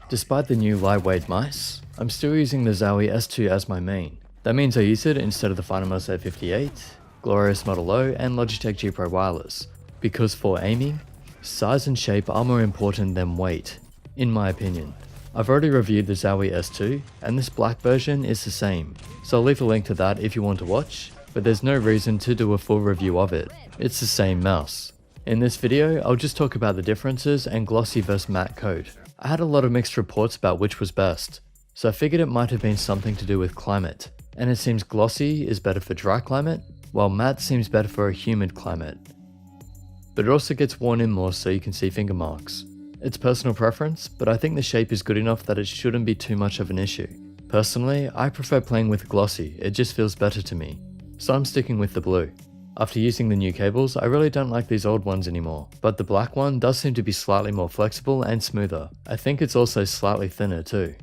Despite the new lightweight mice, I'm still using the Zowie S2 as my main. That means I use it instead of the Mouse A58, Glorious Model O and Logitech G Pro Wireless, because for aiming, size and shape are more important than weight, in my opinion. I've already reviewed the Zowie S2, and this black version is the same, so I'll leave a link to that if you want to watch, but there's no reason to do a full review of it. It's the same mouse. In this video, I'll just talk about the differences and glossy vs matte coat. I had a lot of mixed reports about which was best, so I figured it might have been something to do with climate, and it seems glossy is better for dry climate, while matte seems better for a humid climate. But it also gets worn in more so you can see finger marks. It's personal preference, but I think the shape is good enough that it shouldn't be too much of an issue. Personally, I prefer playing with glossy, it just feels better to me, so I'm sticking with the blue. After using the new cables, I really don't like these old ones anymore, but the black one does seem to be slightly more flexible and smoother. I think it's also slightly thinner too.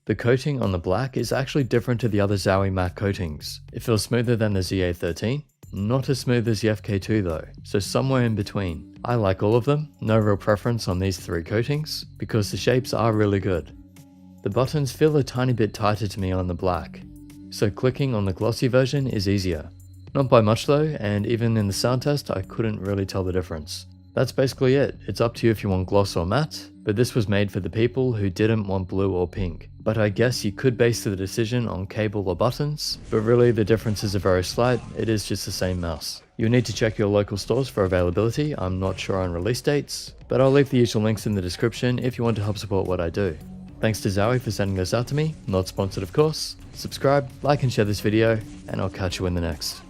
The coating on the black is actually different to the other Zowie matte coatings. It feels smoother than the ZA13, not as smooth as the FK2 though, so somewhere in between. I like all of them, no real preference on these three coatings, because the shapes are really good. The buttons feel a tiny bit tighter to me on the black, so clicking on the glossy version is easier. Not by much though, and even in the sound test I couldn't really tell the difference. That's basically it. It's up to you if you want gloss or matte, but this was made for the people who didn't want blue or pink. But I guess you could base the decision on cable or buttons, but really the differences are very slight, it is just the same mouse. You'll need to check your local stores for availability, I'm not sure on release dates, but I'll leave the usual links in the description if you want to help support what I do. Thanks to Zowie for sending this out to me, not sponsored of course. Subscribe, like and share this video, and I'll catch you in the next.